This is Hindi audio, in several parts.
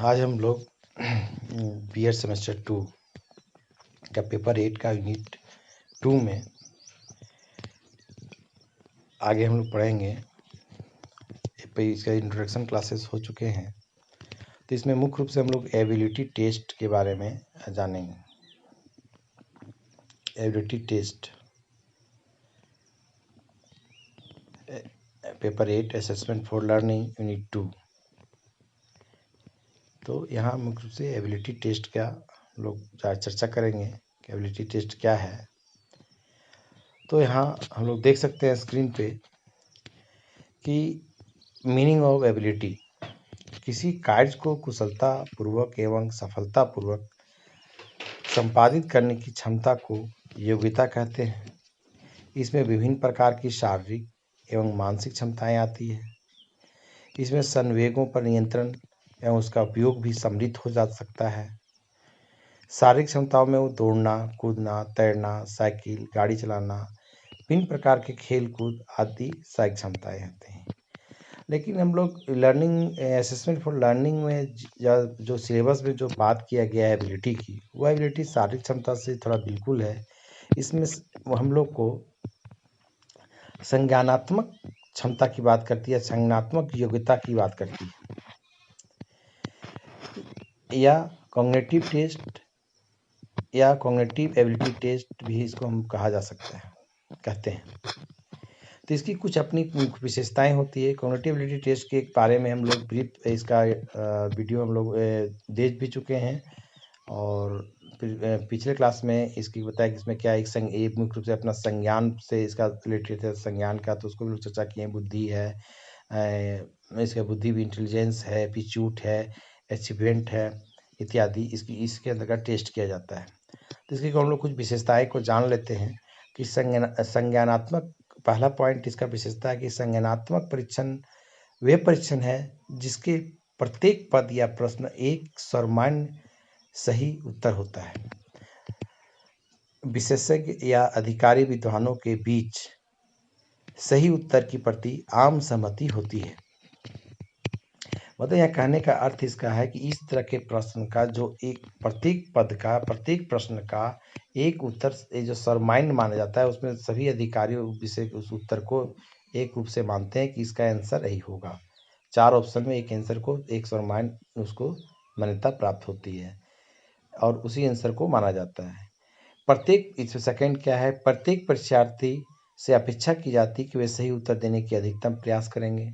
आज हम लोग बीएड सेमेस्टर 2 का पेपर 8 का यूनिट 2 में आगे हम लोग पढ़ेंगे। इसका इंट्रोडक्शन क्लासेस हो चुके हैं, तो इसमें मुख्य रूप से हम लोग एबिलिटी टेस्ट के बारे में जानेंगे। Ability test paper 8 assessment for learning unit 2। तो यहाँ मुख्य रूप से एबिलिटी टेस्ट का लोग चर्चा करेंगे कि एबिलिटी टेस्ट क्या है। तो यहाँ हम लोग देख सकते हैं स्क्रीन पे कि मीनिंग ऑफ एबिलिटी किसी कार्य को कुशलतापूर्वक एवं सफलतापूर्वक संपादित करने की क्षमता को योग्यता कहते हैं। इसमें विभिन्न प्रकार की शारीरिक एवं मानसिक क्षमताएं आती है। इसमें संवेगों पर नियंत्रण एवं उसका उपयोग भी सम्मिलित हो जा सकता है। शारीरिक क्षमताओं में वो दौड़ना, कूदना, तैरना, साइकिल, गाड़ी चलाना, विभिन्न प्रकार के खेल कूद आदि शारीरिक क्षमताएं होती हैं। लेकिन हम लोग लर्निंग असेसमेंट फॉर लर्निंग में जो सिलेबस में जो बात किया गया है एबिलिटी की, वो एबिलिटी शारीरिक क्षमता से थोड़ा बिल्कुल है। इसमें हम लोग को संज्ञानात्मक क्षमता की बात करती है, संज्ञानात्मक योग्यता की बात करती है, या कॉग्निटिव टेस्ट या कॉग्निटिव एबिलिटी टेस्ट भी इसको हम कहते हैं। तो इसकी कुछ अपनी विशेषताएं होती है। कॉग्निटिव एबिलिटी टेस्ट के बारे में हम लोग ब्रीफ इसका वीडियो हम लोग देख भी चुके हैं, और पिछले क्लास में इसकी बताया कि इसमें क्या एक मुख्य रूप से अपना संज्ञान से इसका रिलेटेड है, संज्ञान का, तो उसको भी लोग चर्चा किए। बुद्धि है, इसका बुद्धि भी, इंटेलिजेंस है, एप्टीट्यूड है, अचीवमेंट है इत्यादि इसके अंतर्गत टेस्ट किया जाता है। तो इसकी हम लोग कुछ विशेषताएं को जान लेते हैं कि संज्ञानात्मक पहला पॉइंट इसका विशेषता है कि संज्ञानात्मक परीक्षण वे परीक्षण है जिसके प्रत्येक पद या प्रश्न एक सर्वमान्य सही उत्तर होता है। विशेषज्ञ या अधिकारी विद्वानों के बीच सही उत्तर की प्रति आम सहमति होती है। मतलब यह कहने का अर्थ इसका है कि इस तरह के प्रश्न का जो एक प्रत्येक पद का, प्रत्येक प्रश्न का एक उत्तर जो सर्वमान्य माना जाता है, उसमें सभी अधिकारी उस उत्तर को एक रूप से मानते हैं कि इसका आंसर यही होगा। 4 ऑप्शन में एक आंसर को एक सर्वमान्य उसको मान्यता प्राप्त होती है और उसी आंसर को माना जाता है। प्रत्येक इसमें सेकंड क्या है, प्रत्येक परीक्षार्थी से अपेक्षा की जाती है कि वे सही उत्तर देने की अधिकतम प्रयास करेंगे।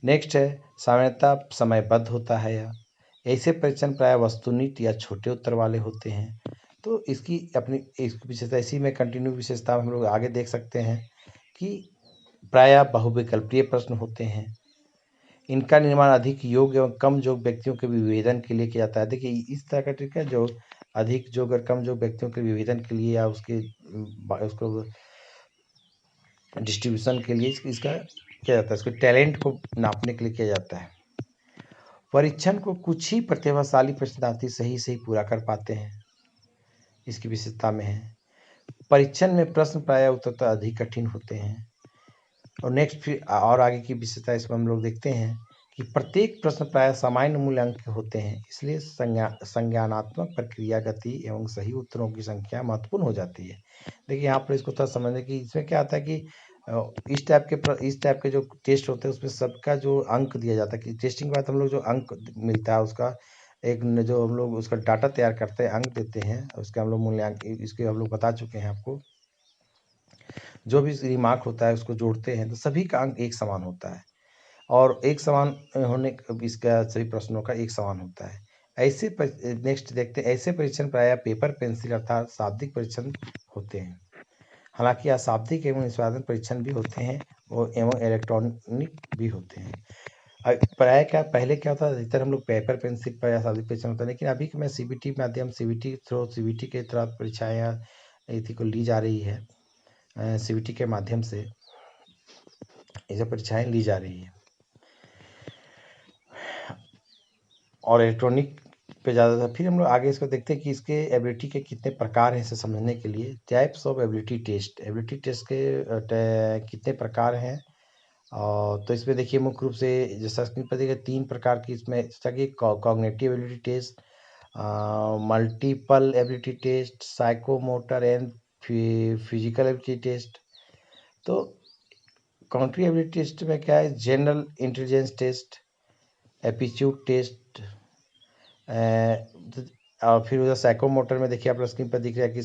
नेक्स्ट है सामान्यतः समयबद्ध होता है। यह ऐसे परीक्षण प्राय वस्तुनिष्ठ या छोटे उत्तर वाले होते हैं। तो इसकी अपनी विशेषता, इसी में कंटिन्यू विशेषता हम लोग आगे देख सकते हैं कि प्राय बहुविकल्पीय प्रश्न होते हैं। इनका निर्माण अधिक योग्य एवं कम योग्य व्यक्तियों के विभेदन के लिए किया जाता है। देखिए इस तरह का ट्रिक है, जो अधिक योग्य और कम योग्य व्यक्तियों के विभेदन के लिए या उसको डिस्ट्रीब्यूशन के लिए इसका किया जाता है। इसको टैलेंट को नापने के लिए किया जाता है। परीक्षण को कुछ ही प्रतिभाशाली प्रश्नार्थी सही पूरा कर पाते हैं, इसकी विशेषता में है। परीक्षण में प्रश्न प्राय उत्तर अधिक कठिन होते हैं। और नेक्स्ट फिर और आगे की विशेषता इसमें हम लोग देखते हैं कि प्रत्येक प्रश्न प्राय सामान्य मूल्यांक के होते हैं, इसलिए संज्ञानात्मक प्रक्रिया, गति एवं सही उत्तरों की संख्या महत्वपूर्ण हो जाती है। देखिए यहाँ पर इसको थोड़ा समझने की, इसमें क्या आता है कि इस टाइप के जो टेस्ट होते हैं उसमें सबका जो अंक दिया जाता है कि टेस्टिंग के बाद हम लोग जो अंक मिलता है उसका एक जो हम लोग उसका डाटा तैयार करते हैं, अंक देते हैं, उसके हम लोग मूल्यांकन इसके हम लोग बता चुके हैं आपको। जो भी रिमार्क होता है उसको जोड़ते हैं तो सभी का अंक एक समान होता है, और एक समान होने इसका सभी प्रश्नों का एक समान होता है। ऐसे नेक्स्ट देखते हैं, ऐसे परीक्षण प्रायः पेपर पेंसिल अर्थात शाब्दिक परीक्षण होते हैं। हालांकि अशाब्दिक एवं निष्पादन परीक्षण भी होते हैं एवं इलेक्ट्रॉनिक भी होते हैं। प्राय क्या पहले क्या होता था, अधिकतर हम लोग पेपर पेंसिल पर या शाब्दिक परीक्षण होता है, लेकिन अभी मैं सीबीटी माध्यम सीबीटी के तरह परीक्षाएँ इसी को ली जा रही है। सीबीटी के माध्यम से ये परीक्षाएं ली जा रही है और इलेक्ट्रॉनिक पे ज़्यादा था। फिर हम लोग आगे इसको देखते हैं कि इसके एबिलिटी के कितने प्रकार हैं। इसे समझने के लिए types of ability test, ability test के कितने प्रकार हैं और तो इसमें देखिए मुख्य रूप से जैसा स्क्रीन पर देखिए 3 प्रकार की इसमें cognitive ability test, multiple ability test, psychomotor and physical ability test. तो कॉग्निटिव एबिलिटी टेस्ट में क्या है, general intelligence test, aptitude test, और फिर उधर साइकोमोटर में देखिए आप लोग स्क्रीन पर दिख रहा है कि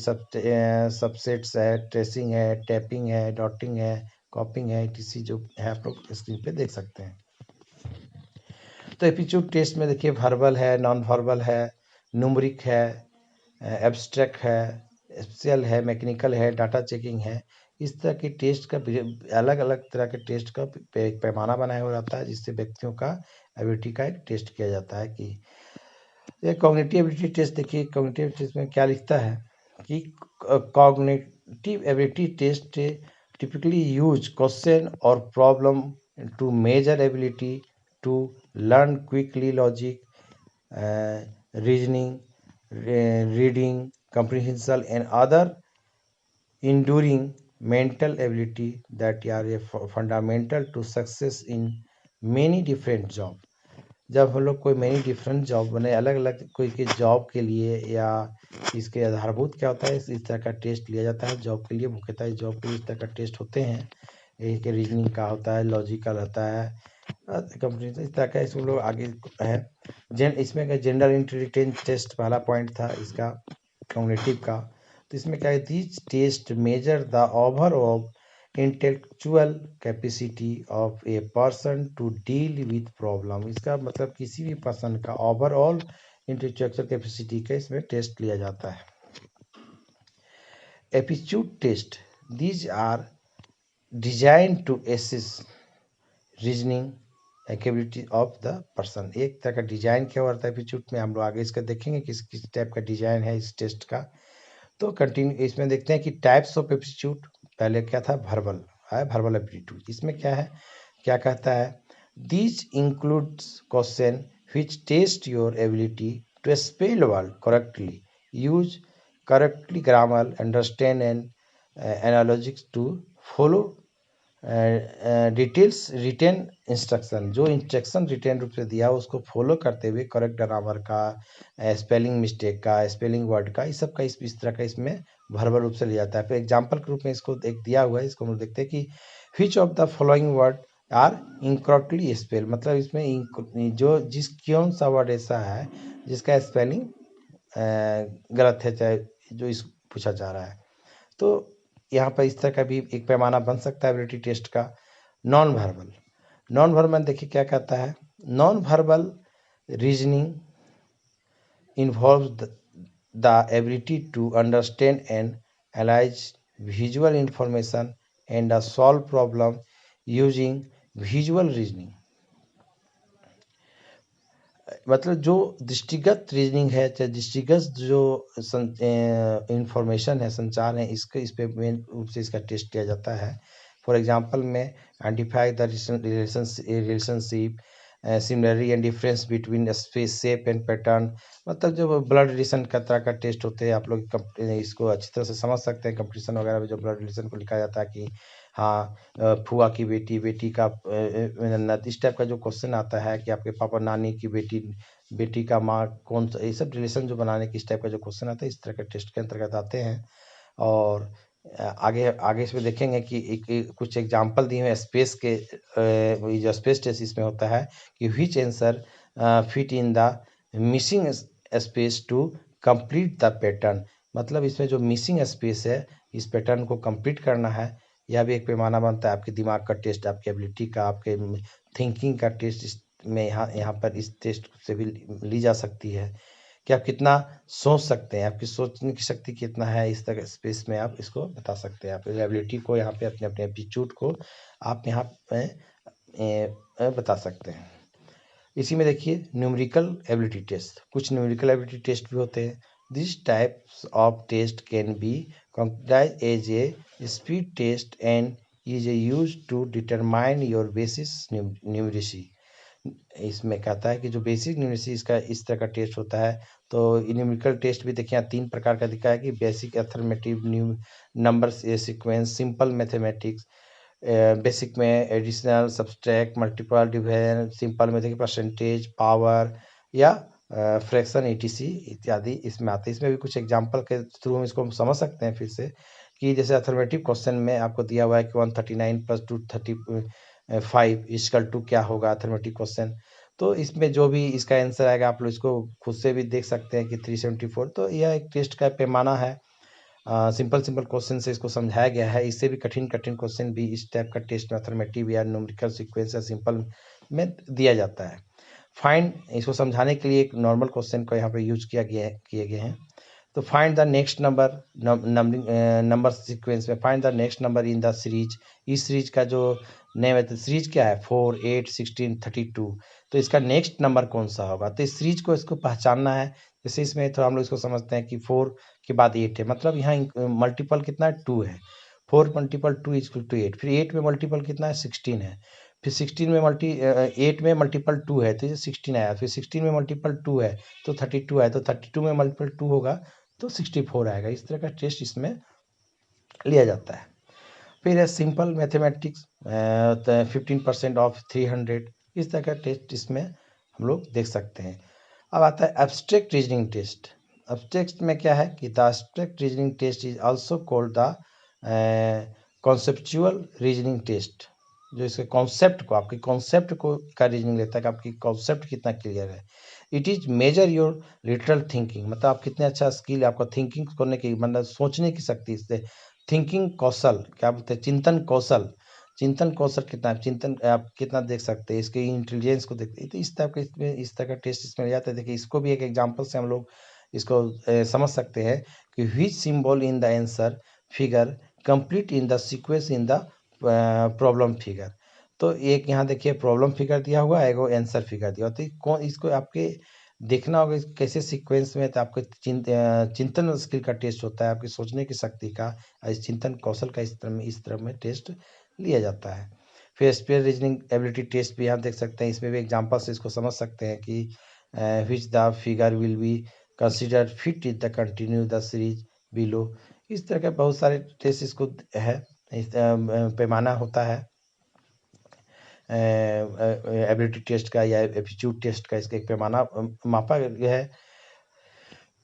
सबसेट्स है, ट्रेसिंग है, टैपिंग है, डॉटिंग है, कॉपिंग है, etc जो है आप लोग स्क्रीन पे देख सकते हैं। तो एप्टीट्यूड टेस्ट में देखिए वर्बल है, नॉन वर्बल है, न्यूमरिक है, एब्स्ट्रैक्ट है, स्पेशल है, मैकेनिकल है, डाटा चेकिंग है। इस तरह के टेस्ट का अलग अलग तरह के टेस्ट का एक पैमाना बनाया हुआ रहता है, जिससे व्यक्तियों का एबिलिटी का एक टेस्ट किया जाता है। कि ये कॉग्निटिव एबिलिटी टेस्ट देखिए, कॉग्निटिव टेस्ट में क्या लिखता है कि cognitive ability test typically use question or problem to measure ability to learn quickly logic, reasoning, reading comprehension and other enduring mental ability that are fundamental to success in many different jobs। जब हम लोग कोई मैनी डिफरेंट जॉब बने अलग अलग कोई के जॉब के लिए या इसके आधारभूत क्या होता है, इस तरह का टेस्ट लिया जाता है जॉब के लिए। मुख्यतः जॉब के लिए इस तरह का टेस्ट होते हैं। एक रीजनिंग का होता है, लॉजिकल होता है, कंपनी इस तरह का इसमें लोग आगे है। इसमें जनरल इंटेलिजेंस टेस्ट पहला पॉइंट था इसका कॉग्निटिव का। तो इसमें क्या है, this test measure the overall intellectual capacity of a person to deal with problem. इसका मतलब किसी भी पर्सन का ओवरऑल इंटेलेक्चुअल कैपेसिटी का इसमें टेस्ट लिया जाता है। Aptitude test, these are design to assess reasoning capability of the person. एक तरह का डिजाइन क्या होता है एप्टीट्यूड में, हम लोग आगे इसका देखेंगे किस किस टाइप का डिजाइन है इस टेस्ट का। तो कंटिन्यू इसमें देखते हैं कि टाइप्स ऑफ एप्टीट्यूड। पहले क्या था, वर्बल है, वर्बल एप्टीट्यूड। इसमें क्या है, क्या कहता है, this includes question which test your ability to spell word correctly, use correctly grammar, understand and analogies to follow details written instruction. जो इंस्ट्रक्शन रिटेन रूप से दिया उसको फॉलो करते हुए करेक्ट ग्रामर का, स्पेलिंग मिस्टेक का, स्पेलिंग वर्ड का, इस सब का इस तरह का इसमें वर्बल रूप से लिया जाता है। फिर एग्जाम्पल के रूप में इसको एक दिया हुआ है, इसको हम देखते हैं कि which of the following word are incorrectly spell. मतलब इसमें जो कौन सा वर्ड ऐसा है जिसका स्पेलिंग गलत है, चाहे जो इस पूछा जा रहा है। तो यहाँ पर इस तरह का भी एक पैमाना बन सकता है एबिलिटी टेस्ट का। नॉन वर्बल, नॉन वर्बल देखिए क्या कहता है, non verbal reasoning involves the ability to understand and analyse visual information and solve problem using visual reasoning. मतलब जो दृष्टिगत रीजनिंग है, चाहे दृष्टिगत जो इंफॉर्मेशन है, संचार है, इसके इस पे मेन रूप से इसका टेस्ट किया जाता है। फॉर एग्जांपल में identify the relationship, similarity and difference between space shape and pattern. मतलब जो ब्लड रिलेशन का तरह का टेस्ट होते हैं, आप लोग इसको अच्छी तरह से समझ सकते हैं। कंपटीशन वगैरह में जो ब्लड रिलेशन को लिखा जाता है कि हाँ फुआ की बेटी, बेटी का इस टाइप का जो क्वेश्चन आता है कि आपके पापा नानी की बेटी, बेटी का माँ कौन सा, ये सब रिलेशन जो बनाने की इस टाइप का जो क्वेश्चन आता है, इस तरह के टेस्ट के अंतर्गत आते हैं। और आगे आगे इसमें देखेंगे कि कुछ एग्जांपल दिए हुए स्पेस के, ये जो स्पेस टेस्ट इसमें होता है कि which answer fit in the missing space to complete the pattern. मतलब इसमें जो मिसिंग स्पेस है, इस पैटर्न को कंप्लीट करना है। यह भी एक पैमाना बनता है आपके दिमाग का टेस्ट, आपकी एबिलिटी का, आपके थिंकिंग का टेस्ट। इसमें यहाँ पर इस टेस्ट से भी ली जा सकती है कि आप कितना सोच सकते हैं, आपकी सोचने की शक्ति कितना है, इस तरह स्पेस में आप इसको बता सकते हैं। आप एबिलिटी को यहाँ पे अपने अपने एप्टीट्यूड को आप यहाँ पे बता सकते हैं। इसी में देखिए न्यूमेरिकल एबिलिटी टेस्ट, कुछ न्यूमेरिकल एबिलिटी टेस्ट भी होते हैं। This types of test can be computerised as a speed test and is used to determine your basis numeracy. इसमें कहता है कि जो बेसिक न्यूमेरेसी इसका इस तरह का टेस्ट होता है। तो न्यूमेरिकल टेस्ट भी देखिए यहाँ 3 प्रकार का दिखा है कि basic arithmetic new number sequence, simple mathematics, basic में additional, subtract, multiple, division, simple में देखिए परसेंटेज, पावर या फ्रैक्शन, ईटीसी इत्यादि इसमें आते हैं। इसमें भी कुछ एग्जांपल के थ्रू हम इसको हम समझ सकते हैं फिर से, कि जैसे अफर्मेटिव क्वेश्चन में आपको दिया हुआ है कि 139 प्लस 235 इक्वल टू क्या होगा अफर्मेटिव क्वेश्चन। तो इसमें जो भी इसका आंसर आएगा आप लोग इसको खुद से भी देख सकते हैं कि 374। तो यह एक टेस्ट का पैमाना है। सिंपल क्वेश्चन से इसको समझाया गया है। इससे भी कठिन क्वेश्चन भी इस टाइप का टेस्ट मैथमेटिव या न्यूमेरिकल सीक्वेंस या सिंपल में दिया जाता है। फाइंड, इसको समझाने के लिए एक नॉर्मल क्वेश्चन को यहाँ पे यूज किए गए हैं। तो find the next number sequence में find the next number in the series. इस सीरीज का जो नेम है, तो सीरीज क्या है 4, 8, 16, 32। तो इसका नेक्स्ट नंबर कौन सा होगा, तो इस सीरीज को इसको पहचानना है। जैसे इसमें थोड़ा हम लोग इसको समझते हैं कि 4 के बाद 8 है, मतलब यहाँ मल्टीपल कितना है 2 है। 4 मल्टीपल 2 इक्वल टू 8। फिर 8 में मल्टीपल कितना है 16 है। फिर 16 में 8 में मल्टीपल 2 है तो ये 16 आया। फिर 16 में मल्टीपल 2 है तो 32 है। तो 32 में मल्टीपल 2 होगा तो 64 आएगा। इस तरह का टेस्ट इसमें लिया जाता है। फिर है सिंपल मैथमेटिक्स, 15% ऑफ 300। इस तरह का टेस्ट इसमें हम लोग देख सकते हैं। अब आता है एब्स्ट्रैक्ट रीजनिंग टेस्ट। एब्स्ट्रैक्ट में क्या है कि the abstract reasoning test is also called the conceptual reasoning test. जो इसके कॉन्सेप्ट को, आपके कॉन्सेप्ट को का रीजनिंग लेता है कि आपकी कॉन्सेप्ट कितना क्लियर है। It is major your literal thinking, मतलब आप कितने अच्छा स्किल आपका थिंकिंग करने की, मतलब सोचने की शक्ति, इससे थिंकिंग कौशल क्या बोलते हैं, चिंतन कौशल कितना है, चिंतन आप कितना देख सकते हैं, इसके इंटेलिजेंस को देखते हैं। तो इस टाइप के इसमें इस तरह का टेस्ट इसमें जाता है। देखिए इसको भी एक एग्जांपल से हम लोग इसको समझ सकते हैं कि which symbol in the answer figure complete in the sequence in the problem figure. तो एक यहाँ देखिए प्रॉब्लम फिगर दिया हुआ है, एगो आंसर फिगर दिया हुआ। तो कौन इसको आपके देखना होगा कैसे सीक्वेंस में, तो आपके चिंतन स्किल का टेस्ट होता है, आपकी सोचने की शक्ति का, इस चिंतन कौशल का इस तरह में टेस्ट लिया जाता है। फिर स्पेयर रीजनिंग एबिलिटी टेस्ट भी आप देख सकते हैं। इसमें भी एग्जांपल से इसको समझ सकते हैं कि which the figure will be consider fit in the continue the series below. इस तरह के बहुत सारे टेस्ट इसको है, पैमाना होता है एबिलिटी टेस्ट का या एप्टीट्यूड टेस्ट का। इसका एक पैमाना मापा गया है।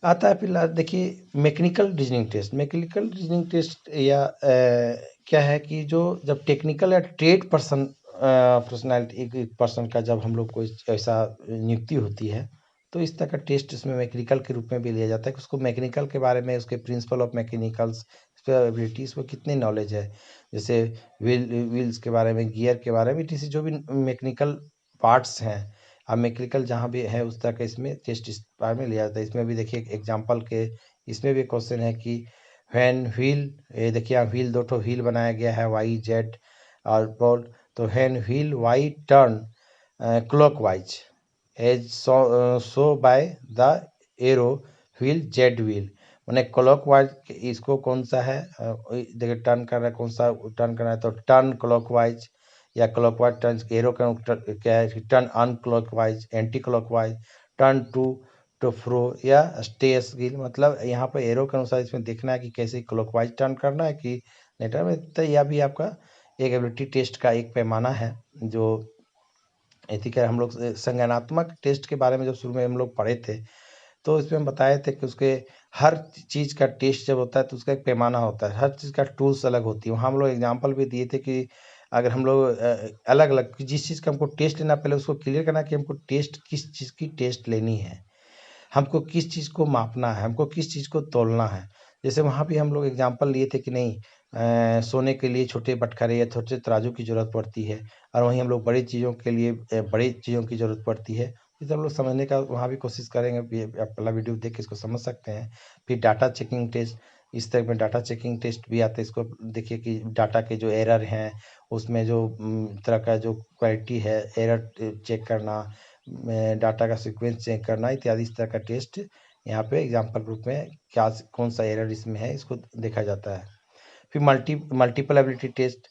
आता है फिर देखिए mechanical reasoning test. Mechanical reasoning test या क्या है कि जो जब टेक्निकल या ट्रेड पर्सन पर्सनैलिटी एक पर्सन का जब हम लोग को ऐसा नियुक्ति होती है, तो इस तरह का टेस्ट इसमें मैकेनिकल के रूप में भी लिया जाता है कि उसको मैकेनिकल के बारे में, उसके प्रिंसिपल ऑफ मैकेनिकल्स एबिलिटीज को कितनी नॉलेज है। जैसे व्हील्स के बारे में, गियर के बारे में, इसी जो भी मैकेनिकल पार्ट्स हैं, अब मैकेनिकल जहाँ भी है उस तरह का इसमें टेस्ट इस बारे में लिया जाता है। इसमें भी देखिए एग्जांपल के, इसमें भी क्वेश्चन है कि व्हेन व्हील, ये देखिए यहाँ व्हील, दो ठो व्हील बनाया गया है वाई जेड और बॉल। तो when wheel Y turn clockwise as so by the arrow wheel Z wheel, मैंने क्लॉकवाइज इसको कौन सा है देखिए टर्न कर रहा है, कौन सा टर्न कर रहा है, तो टर्न क्लॉकवाइज या क्लॉकवाइज टर्न, एरो का क्या है turn anticlockwise, anti clockwise, turn to fro या स्टे स्किल। मतलब यहाँ पर एरो के अनुसार इसमें देखना है कि कैसे क्लॉकवाइज टर्न करना है कि नहीं टर्न में। तो यह भी आपका एक एबिलिटी टेस्ट का एक पैमाना है। जो इसी का हम लोग संज्ञानात्मक टेस्ट के बारे में जब शुरू में हम लोग पढ़े थे, तो इसमें हम बताए थे कि उसके हर चीज़ का टेस्ट जब होता है तो उसका एक पैमाना होता है, हर चीज़ का टूल्स अलग होती है। वहाँ हम लोग एग्जांपल भी दिए थे कि अगर हम लोग अलग अलग जिस चीज़ का हमको टेस्ट लेना, पहले उसको क्लियर करना कि हमको टेस्ट किस चीज़ की टेस्ट लेनी है, हमको किस चीज़ को मापना है, हमको किस चीज़ को तोलना है। जैसे वहाँ भी हम लोग एग्जांपल लिए थे कि नहीं सोने के लिए छोटे बटखरे या छोटे तराजू की ज़रूरत पड़ती है, और वहीं हम लोग बड़ी चीज़ों के लिए बड़ी चीज़ों की ज़रूरत पड़ती है। इसे हम लोग समझने का वहाँ भी कोशिश करेंगे। आप पहला वीडियो देख के इसको समझ सकते हैं। फिर डाटा चेकिंग टेस्ट, इस तरह में डाटा चेकिंग टेस्ट भी आता है। इसको देखिए कि डाटा के जो एरर हैं, उसमें जो तरह का जो क्वालिटी है, एरर चेक करना, डाटा का सीक्वेंस चेक करना इत्यादि, इस तरह का टेस्ट यहाँ पे एग्जाम्पल रूप में क्या कौन सा एरर इसमें है इसको देखा जाता है। फिर मल्टीपल एबिलिटी टेस्ट,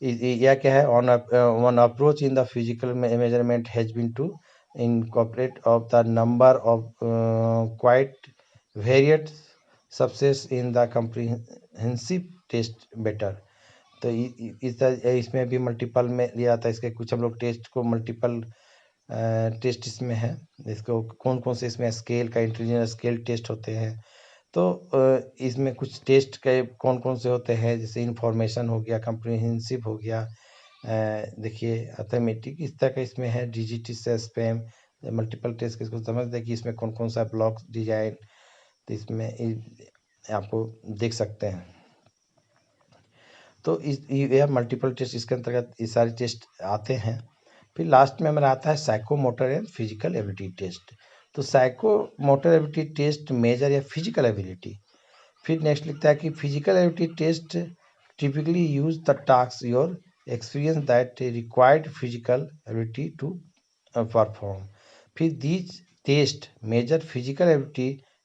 यह क्या है, on approach in the physical measurement has been to incorporate of the number of quite variate subsets in the comprehensive test better. तो इसमें भी मल्टीपल में लिया जाता है। इसके कुछ हम लोग टेस्ट को मल्टीपल टेस्ट इसमें है। इसको कौन कौन से इसमें स्केल का इंटेलिजेंस स्केल टेस्ट होते हैं। तो इसमें कुछ टेस्ट के कौन कौन से होते हैं, जैसे इंफॉर्मेशन हो गया, कम्प्रिहेंसिव हो गया, देखिए अर्थमेटिक, इस तरह का इसमें है। डिजिटी से स्पैम मल्टीपल टेस्ट के, इसको समझते हैं कि इसमें कौन कौन सा ब्लॉक डिजाइन, तो इसमें आपको देख सकते हैं। तो यह मल्टीपल टेस्ट, इसके अंतर्गत ये सारे टेस्ट आते हैं। फिर लास्ट में हमारा आता है psychomotor and physical ability test. तो साइकोमोटर एबिलिटी टेस्ट मेजर या फिजिकल एबिलिटी। फिर नेक्स्ट लिखता है कि physical ability test typically use the task your experience that required physical ability to perform. फिर these test measure physical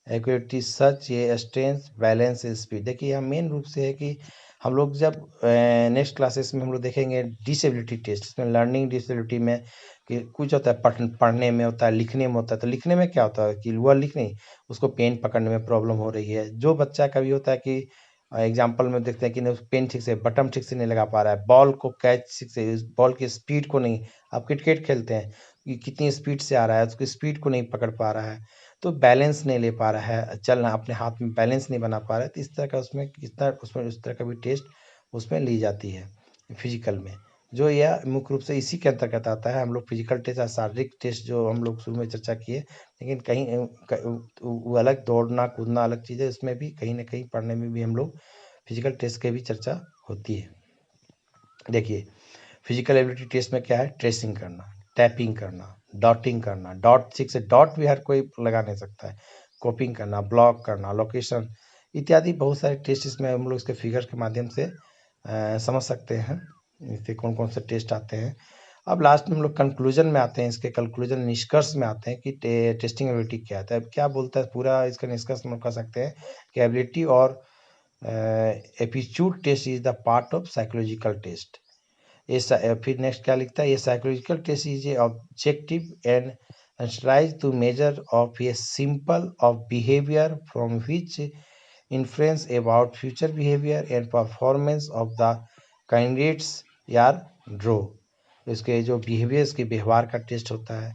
activity such ये स्ट्रेंथ, बैलेंस, स्पीड। देखिए यहाँ मेन रूप से है कि हम लोग जब नेक्स्ट क्लासेस में हम लोग देखेंगे डिसेबिलिटी टेस्ट, इसमें लर्निंग डिसेबिलिटी में कि कुछ होता है पढ़ने में होता है, लिखने में होता है। तो लिखने में क्या होता है कि वह लिख नहीं, उसको पेन पकड़ने में प्रॉब्लम हो रही है। जो बच्चा कभी होता है कि एग्जाम्पल में देखते हैं कि पेन ठीक से, बटन ठीक से नहीं लगा पा रहा है, बॉल को कैच ठीक से, बॉल की स्पीड को नहीं, आप क्रिकेट खेलते हैं कि कितनी स्पीड से आ रहा है, उसकी स्पीड को नहीं पकड़ पा रहा है, तो बैलेंस नहीं ले पा रहा है, चलना अपने हाथ में बैलेंस नहीं बना पा रहा है। तो इस तरह का उसमें उस तरह का भी टेस्ट उसमें ली जाती है फिजिकल में। जो यह मुख्य रूप से इसी के अंतर्गत आता है। हम लोग फिजिकल टेस्ट या शारीरिक टेस्ट जो हम लोग शुरू में चर्चा किए, लेकिन वो अलग, दौड़ना कूदना अलग चीज़ है, इसमें भी कहीं ना कहीं पढ़ने में भी हम लोग फिजिकल टेस्ट की भी चर्चा होती है। देखिए फिजिकल एबिलिटी टेस्ट में क्या है, ट्रेसिंग करना, टैपिंग करना, डॉटिंग करना, डॉट ठीक से डॉट भी हर कोई लगा नहीं सकता है, कॉपिंग करना, ब्लॉक करना, लोकेशन इत्यादि बहुत सारे टेस्ट इसमें हम लोग इसके फिगर के माध्यम से समझ सकते हैं, इससे कौन कौन से टेस्ट आते हैं। अब लास्ट में हम लोग कंक्लूजन में आते हैं, इसके कंक्लूजन निष्कर्ष में आते हैं कि टेस्टिंग एबिलिटी क्या है। अब क्या बोलता है पूरा इसका निष्कर्ष हम लोग कह सकते हैं कि एबिलिटी और aptitude test is the part of psychological test. फिर नेक्स्ट क्या लिखता है, ये psychological test is a objective and standardised to measure of a simple of behaviour from which influence about future behavior and performance of the candidates यार ड्रो। इसके जो बिहेवियर्स के व्यवहार का टेस्ट होता है।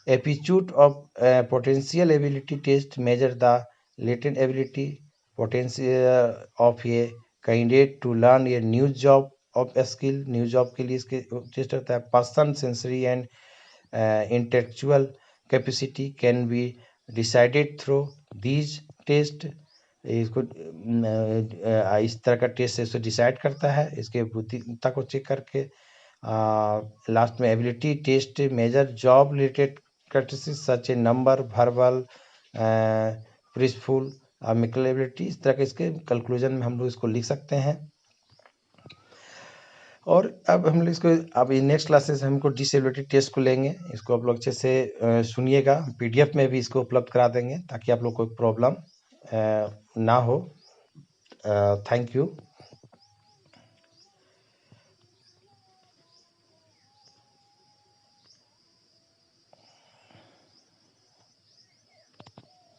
Aptitude of potential ability test measure the latent ability potential of a candidate to learn a new job of skill. New job के लिए इसके टेस्ट होता है। Person sensory and intellectual capacity can be decided through these test. इसको इस तरह का टेस्ट से डिसाइड करता है, इसके बुद्धिमत्ता को चेक करके। लास्ट में ability test measure job related characteristics such a number, verbal, perceptual, memorial ability. इस तरह के इसके कंक्लूजन में हम लोग इसको लिख सकते हैं। और अब हम लोग इसको, अब नेक्स्ट क्लासेस हमको डिसेबिलिटी टेस्ट को लेंगे, इसको आप लोग अच्छे से सुनिएगा। PDF में भी इसको उपलब्ध करा देंगे ताकि आप लोग को प्रॉब्लम ना हो। Thank you.